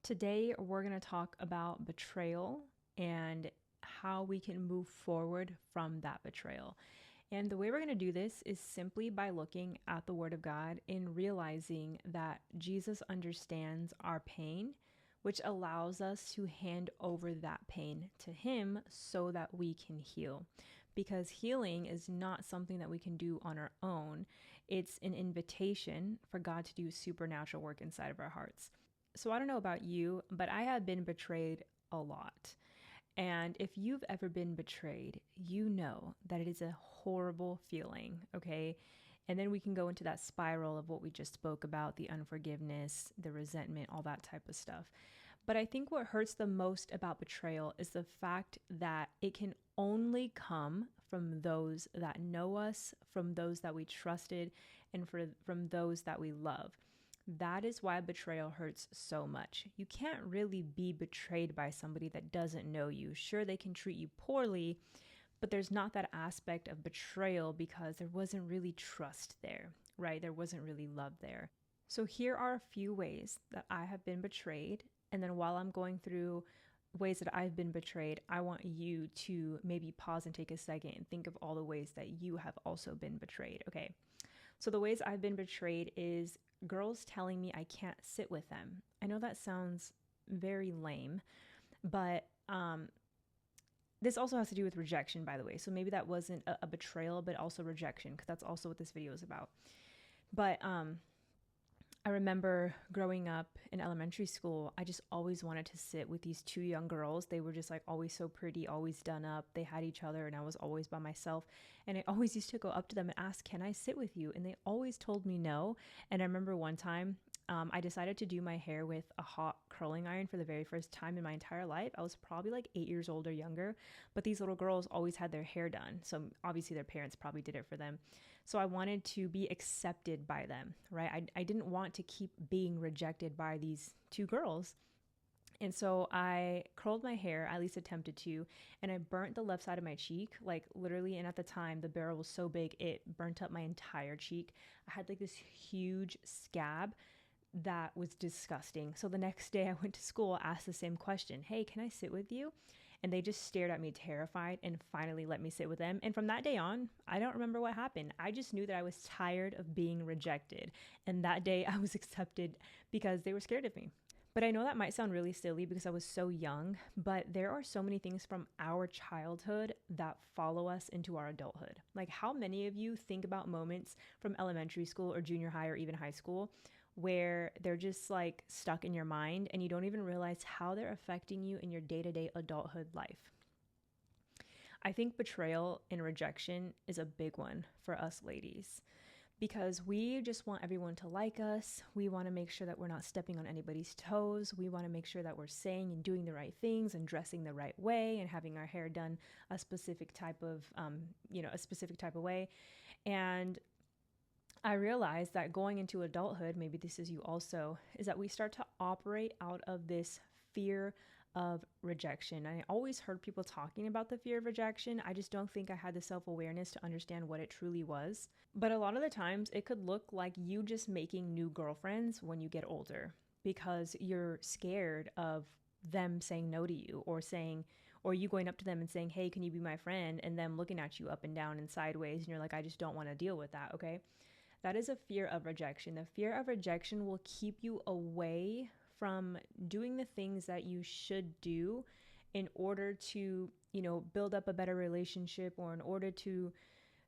Today, we're going to talk about betrayal and how we can move forward from that betrayal. And the way we're going to do this is simply by looking at the Word of God and realizing that Jesus understands our pain, which allows us to hand over that pain to Him so that we can heal. Because healing is not something that we can do on our own, it's an invitation for God to do supernatural work inside of our hearts. So I don't know about you, but I have been betrayed a lot. And if you've ever been betrayed, you know that it is a horrible feeling, okay? And then we can go into that spiral of what we just spoke about, the unforgiveness, the resentment, all that type of stuff. But I think what hurts the most about betrayal is the fact that it can only come from those that know us, from those that we trusted, and from those that we love. That is why betrayal hurts so much. You can't really be betrayed by somebody that doesn't know you. Sure, they can treat you poorly, but there's not that aspect of betrayal because there wasn't really trust there, right? There wasn't really love there. So here are a few ways that I have been betrayed. And then while I'm going through ways that I've been betrayed, I want you to maybe pause and take a second and think of all the ways that you have also been betrayed. Okay. So the ways I've been betrayed is girls telling me I can't sit with them. I know that sounds very lame, but this also has to do with rejection, by the way. So maybe that wasn't a betrayal, but also rejection, because that's also what this video is about. But I remember growing up in elementary school, I just always wanted to sit with these two young girls. They were just like always so pretty, always done up. They had each other and I was always by myself. And I always used to go up to them and ask, can I sit with you? And they always told me no. And I remember one time I decided to do my hair with a hot curling iron for the very first time in my entire life. I was probably like 8 years old or younger, but these little girls always had their hair done. So obviously their parents probably did it for them. So I wanted to be accepted by them, right? I didn't want to keep being rejected by these two girls. And so I curled my hair, at least attempted to, and I burnt the left side of my cheek, like literally. And at the time, the barrel was so big, it burnt up my entire cheek. I had like this huge scab that was disgusting. So the next day I went to school, asked the same question. Hey, can I sit with you? And they just stared at me terrified and finally let me sit with them. And from that day on, I don't remember what happened. I just knew that I was tired of being rejected. And that day I was accepted because they were scared of me. But I know that might sound really silly because I was so young, but there are so many things from our childhood that follow us into our adulthood. Like, how many of you think about moments from elementary school or junior high or even high school where they're just like stuck in your mind and you don't even realize how they're affecting you in your day-to-day adulthood life? I think betrayal and rejection is a big one for us ladies because we just want everyone to like us. We want to make sure that we're not stepping on anybody's toes. We want to make sure that we're saying and doing the right things and dressing the right way and having our hair done a specific type of, a specific type of way. And I realized that going into adulthood, maybe this is you also, is that we start to operate out of this fear of rejection. I always heard people talking about the fear of rejection. I just don't think I had the self-awareness to understand what it truly was. But a lot of the times it could look like you just making new girlfriends when you get older because you're scared of them saying no to you or you going up to them and saying, hey, can you be my friend? And them looking at you up and down and sideways. And you're like, I just don't want to deal with that. Okay. That is a fear of rejection. The fear of rejection will keep you away from doing the things that you should do in order to, build up a better relationship or in order to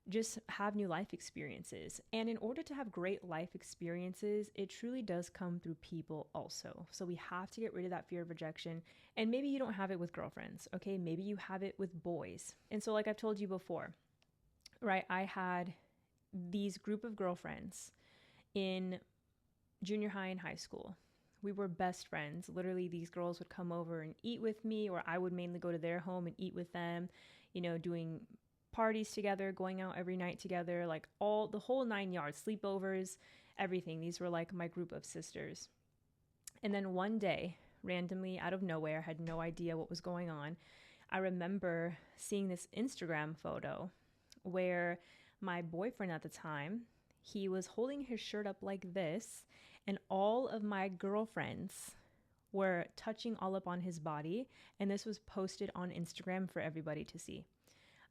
just have new life experiences. And in order to have great life experiences, it truly does come through people also. So we have to get rid of that fear of rejection. And maybe you don't have it with girlfriends, okay? Maybe you have it with boys. And so like I've told you before, right? I had these group of girlfriends in junior high and high school. We were best friends. Literally, these girls would come over and eat with me, or I would mainly go to their home and eat with them, doing parties together, going out every night together, like the whole 9 yards, sleepovers, everything. These were like my group of sisters. And then one day, randomly out of nowhere, I had no idea what was going on. I remember seeing this Instagram photo where my boyfriend at the time, he was holding his shirt up like this, and all of my girlfriends were touching all up on his body, and this was posted on Instagram for everybody to see.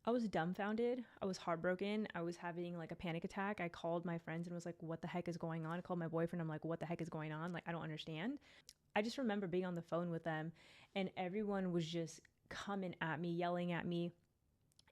I was dumbfounded. I was heartbroken. I was having like a panic attack. I called my friends and was like, what the heck is going on? I called my boyfriend. I'm like, what the heck is going on? Like, I don't understand. I just remember being on the phone with them and everyone was just coming at me, yelling at me.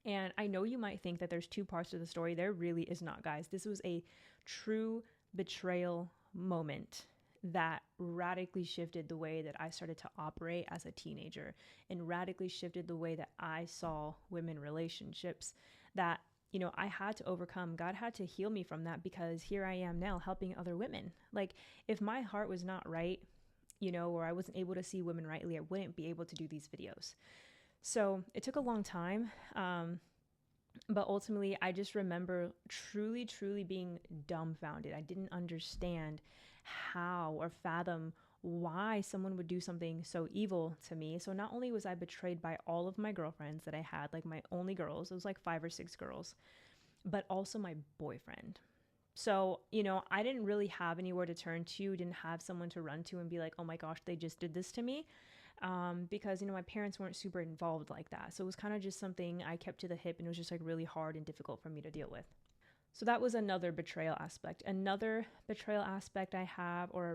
And I know you might think that there's two parts to the story. There really is not, guys. This was a true betrayal moment that radically shifted the way that I started to operate as a teenager and radically shifted the way that I saw women relationships that, you know, I had to overcome. God had to heal me from that because here I am now helping other women. Like, if my heart was not right, you know, or I wasn't able to see women rightly, I wouldn't be able to do these videos. So it took a long time. But ultimately, I just remember truly, truly being dumbfounded. I didn't understand how or fathom why someone would do something so evil to me. So not only was I betrayed by all of my girlfriends that I had, like my only girls, it was like 5 or 6 girls, but also my boyfriend. So, you know, I didn't really have anywhere to turn to, didn't have someone to run to and be like, oh my gosh, they just did this to me. Because, you know, my parents weren't super involved like that. So it was kind of just something I kept to the hip and it was just like really hard and difficult for me to deal with. So that was another betrayal aspect. Another betrayal aspect I have, or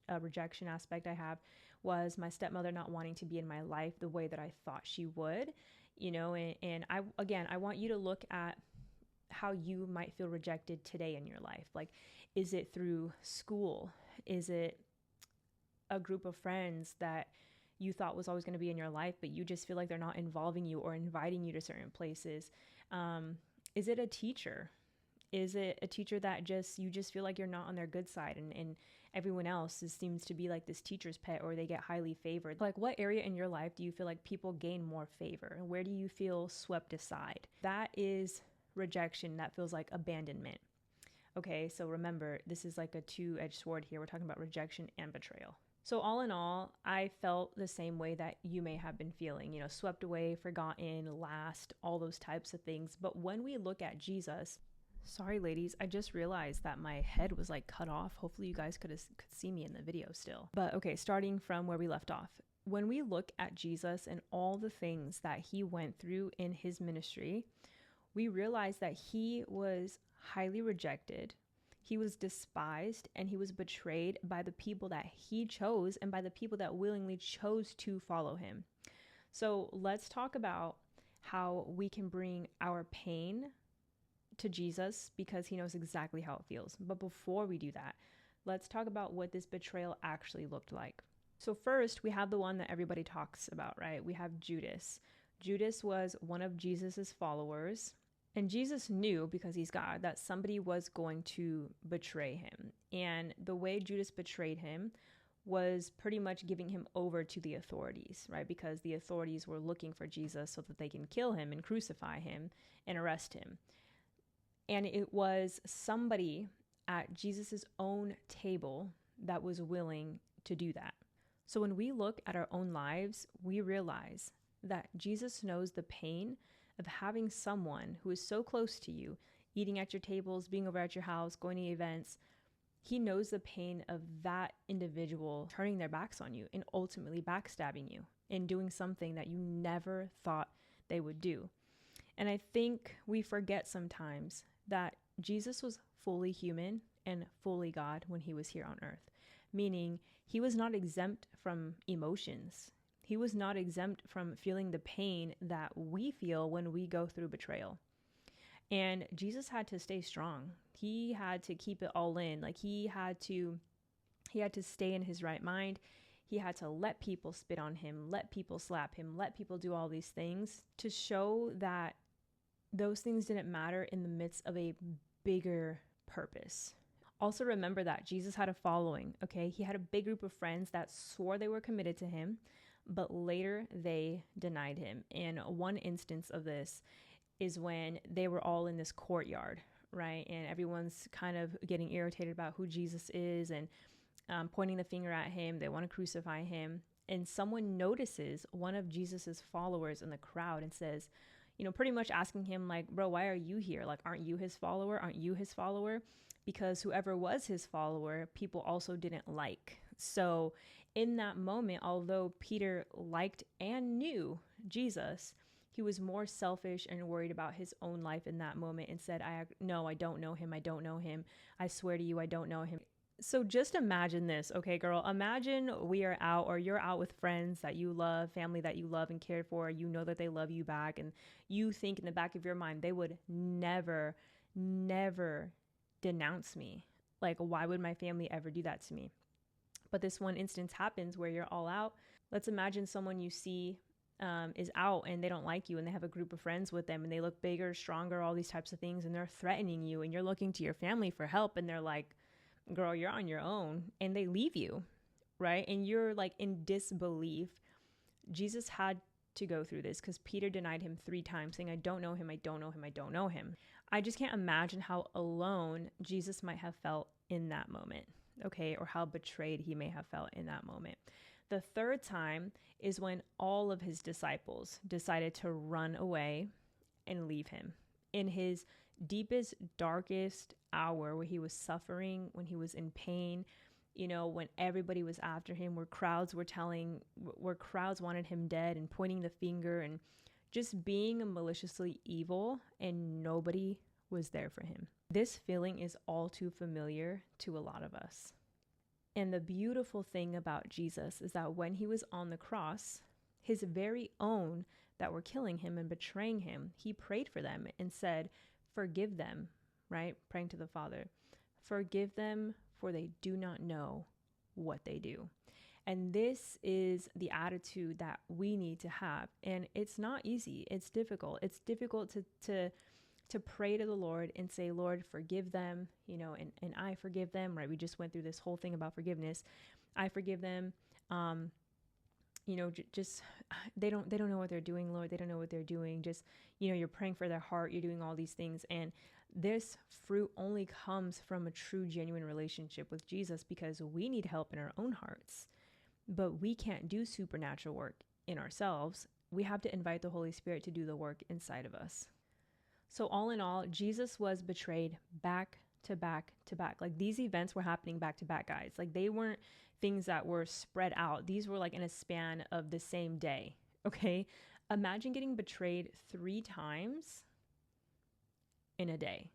a rejection aspect I have, was my stepmother not wanting to be in my life the way that I thought she would, you know, and I want you to look at how you might feel rejected today in your life. Like, is it through school? Is it a group of friends that you thought was always going to be in your life, but you just feel like they're not involving you or inviting you to certain places? Is it a teacher? Is it a teacher that you just feel like you're not on their good side and everyone else seems to be like this teacher's pet or they get highly favored? Like, what area in your life do you feel like people gain more favor? And where do you feel swept aside? That is rejection. That feels like abandonment. Okay, so remember, this is like a two-edged sword here. We're talking about rejection and betrayal. So all in all, I felt the same way that you may have been feeling, you know, swept away, forgotten, last, all those types of things. But when we look at Jesus, sorry, ladies, I just realized that my head was like cut off. Hopefully you guys could see me in the video still. But okay, starting from where we left off. When we look at Jesus and all the things that he went through in his ministry, we realize that he was highly rejected. He was despised and he was betrayed by the people that he chose and by the people that willingly chose to follow him. So let's talk about how we can bring our pain to Jesus because he knows exactly how it feels. But before we do that, let's talk about what this betrayal actually looked like. So first, we have the one that everybody talks about, right? We have Judas. Judas was one of Jesus's followers. And Jesus knew, because he's God, that somebody was going to betray him. And the way Judas betrayed him was pretty much giving him over to the authorities, right? Because the authorities were looking for Jesus so that they can kill him and crucify him and arrest him. And it was somebody at Jesus's own table that was willing to do that. So when we look at our own lives, we realize that Jesus knows the pain of having someone who is so close to you, eating at your tables, being over at your house, going to events. He knows the pain of that individual turning their backs on you and ultimately backstabbing you and doing something that you never thought they would do. And I think we forget sometimes that Jesus was fully human and fully God when he was here on earth, meaning he was not exempt from emotions. He was not exempt from feeling the pain that we feel when we go through betrayal. And Jesus had to stay strong. He had to keep it all in. Like he had to stay in his right mind. He had to let people spit on him, let people slap him, let people do all these things to show that those things didn't matter in the midst of a bigger purpose. Also remember that Jesus had a following, okay? He had a big group of friends that swore they were committed to him, but later they denied him. And one instance of this is when they were all in this courtyard, right? And everyone's kind of getting irritated about who Jesus is and pointing the finger at him. They want to crucify him. And someone notices one of Jesus's followers in the crowd and says, you know, pretty much asking him like, bro, why are you here? Like, aren't you his follower? Aren't you his follower? Because whoever was his follower, people also didn't like. So In that moment, although Peter liked and knew Jesus, he was more selfish and worried about his own life in that moment and said, no, I don't know him. I don't know him. I swear to you, I don't know him. So just imagine this, okay, girl? Imagine we are out, or you're out with friends that you love, family that you love and cared for. You know that they love you back, and you think in the back of your mind, they would never, never denounce me. Like, why would my family ever do that to me? But this one instance happens where you're all out. Let's imagine someone you see is out and they don't like you, and they have a group of friends with them and they look bigger, stronger, all these types of things, and they're threatening you, and you're looking to your family for help, and they're like, girl, you're on your own, and they leave you, right? And you're like in disbelief. Jesus had to go through this because Peter denied him 3 times, saying, I don't know him, I don't know him, I don't know him. I just can't imagine how alone Jesus might have felt in that moment, okay? Or how betrayed he may have felt in that moment. The 3rd time is when all of his disciples decided to run away and leave him. In his deepest, darkest hour, where he was suffering, when he was in pain, when everybody was after him, where crowds wanted him dead and pointing the finger and just being maliciously evil, and nobody was there for him. This feeling is all too familiar to a lot of us. And the beautiful thing about Jesus is that when he was on the cross, his very own that were killing him and betraying him, he prayed for them and said, forgive them, right? Praying to the Father. Forgive them, for they do not know what they do. And this is the attitude that we need to have. And it's not easy. It's difficult. It's difficult to pray to the Lord and say, Lord, forgive them, and I forgive them, right? We just went through this whole thing about forgiveness. I forgive them. Just they don't know what they're doing, Lord. They don't know what they're doing. Just, you're praying for their heart. You're doing all these things. And this fruit only comes from a true, genuine relationship with Jesus, because we need help in our own hearts. But we can't do supernatural work in ourselves. We have to invite the Holy Spirit to do the work inside of us. So all in all, Jesus was betrayed back to back to back. Like, these events were happening back to back, guys. Like, they weren't things that were spread out. These were like in a span of the same day. Okay. Imagine getting betrayed 3 times in a day.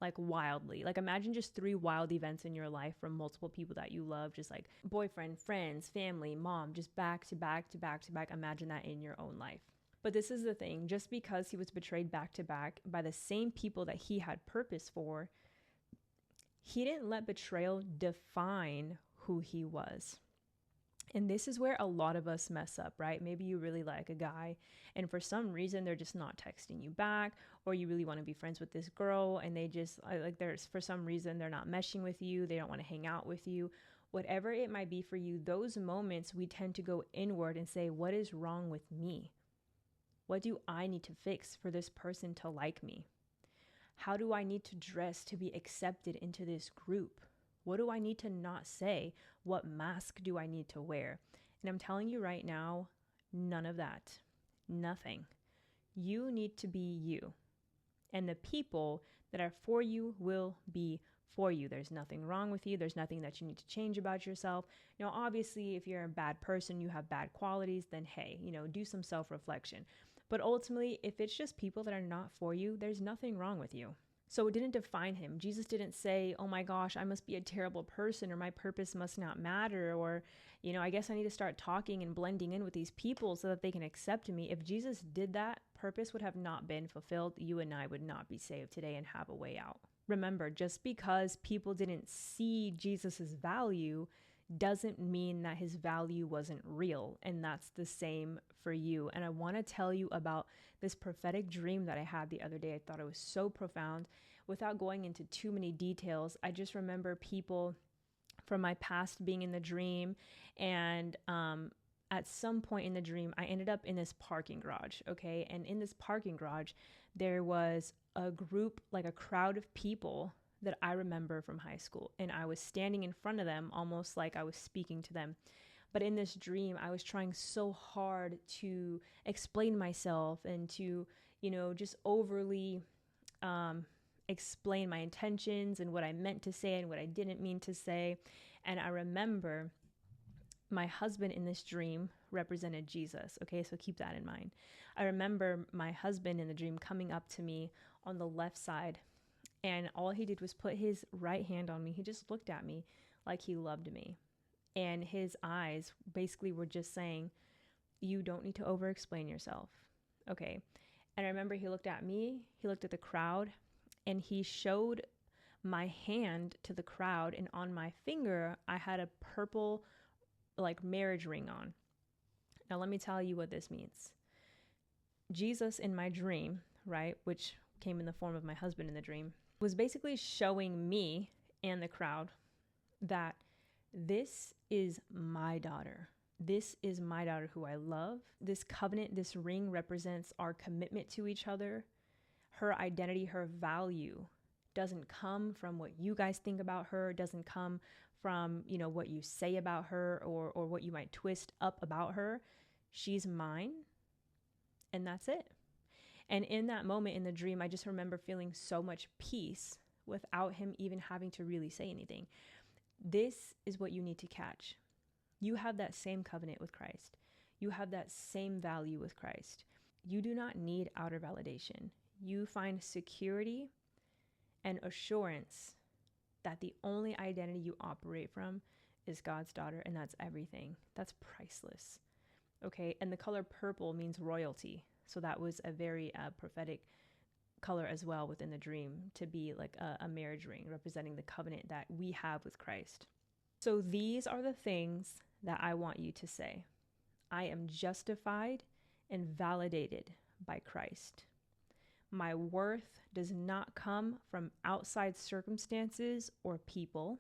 Like, wildly. Like, imagine just 3 wild events in your life from multiple people that you love, just like boyfriend, friends, family, mom, just back to back to back to back. Imagine that in your own life. But this is the thing, just because he was betrayed back to back by the same people that he had purpose for, he didn't let betrayal define who he was. And this is where a lot of us mess up, right? Maybe you really like a guy, and for some reason they're just not texting you back, or you really want to be friends with this girl and they just for some reason they're not meshing with you, they don't want to hang out with you. Whatever it might be for you, those moments we tend to go inward and say, what is wrong with me? What do I need to fix for this person to like me? How do I need to dress to be accepted into this group? What do I need to not say? What mask do I need to wear? And I'm telling you right now, none of that. Nothing. You need to be you. And the people that are for you will be for you. There's nothing wrong with you. There's nothing that you need to change about yourself. Now, obviously, if you're a bad person, you have bad qualities, then hey, do some self-reflection. But ultimately, if it's just people that are not for you, there's nothing wrong with you. So it didn't define him. Jesus didn't say, oh my gosh, I must be a terrible person, or my purpose must not matter, or, I guess I need to start talking and blending in with these people so that they can accept me. If Jesus did that, purpose would have not been fulfilled. You and I would not be saved today and have a way out. Remember, just because people didn't see Jesus's value doesn't mean that his value wasn't real. And that's the same for you. And I want to tell you about this prophetic dream that I had the other day. I thought it was so profound. Without going into too many details, I just remember people from my past being in the dream. And at some point in the dream, I ended up in this parking garage. Okay. And in this parking garage, there was a group, like a crowd of people that I remember from high school. And I was standing in front of them, almost like I was speaking to them. But in this dream, I was trying so hard to explain myself and to, just overly explain my intentions and what I meant to say and what I didn't mean to say. And I remember My husband in this dream represented Jesus. Okay, so keep that in mind. I remember my husband in the dream coming up to me on the left side, and all he did was put his right hand on me. He just looked at me like he loved me. And his eyes basically were just saying, you don't need to over-explain yourself. Okay. And I remember he looked at me, he looked at the crowd, and he showed my hand to the crowd. And on my finger, I had a purple, like, marriage ring on. Now, let me tell you what this means. Jesus in my dream, right, which came in the form of my husband in the dream, was basically showing me and the crowd that this is my daughter. This is my daughter who I love. This covenant, this ring represents our commitment to each other. Her identity, her value doesn't come from what you guys think about her, doesn't come from, what you say about her or what you might twist up about her. She's mine, and that's it. And in that moment in the dream, I just remember feeling so much peace without him even having to really say anything. This is what you need to catch. You have that same covenant with Christ. You have that same value with Christ. You do not need outer validation. You find security and assurance that the only identity you operate from is God's daughter, and that's everything. That's priceless. Okay, and the color purple means royalty. So that was a very prophetic color as well within the dream, to be like a marriage ring representing the covenant that we have with Christ. So these are the things that I want you to say. I am justified and validated by Christ. My worth does not come from outside circumstances or people.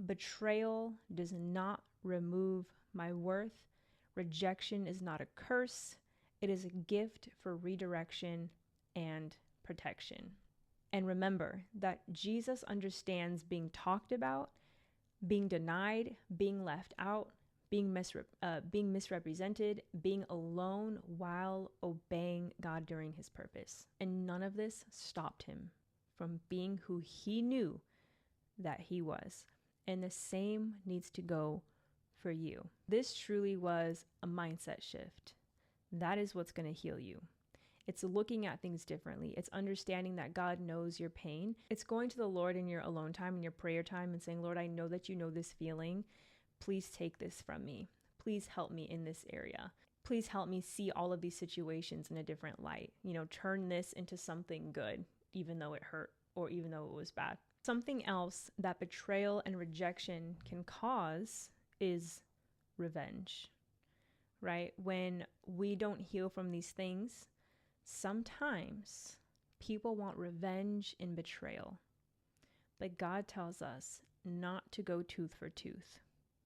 Betrayal does not remove my worth. Rejection is not a curse. It is a gift for redirection and protection. And remember that Jesus understands being talked about, being denied, being left out, being misrepresented, being alone while obeying God during his purpose. And none of this stopped him from being who he knew that he was. And the same needs to go for you. This truly was a mindset shift. That is what's going to heal you. It's looking at things differently. It's understanding that God knows your pain. It's going to the Lord in your alone time, in your prayer time, and saying, Lord, I know that you know this feeling. Please take this from me. Please help me in this area. Please help me see all of these situations in a different light. Turn this into something good, even though it hurt or even though it was bad. Something else that betrayal and rejection can cause is revenge, right? When we don't heal from these things, sometimes people want revenge in betrayal. But God tells us not to go tooth for tooth.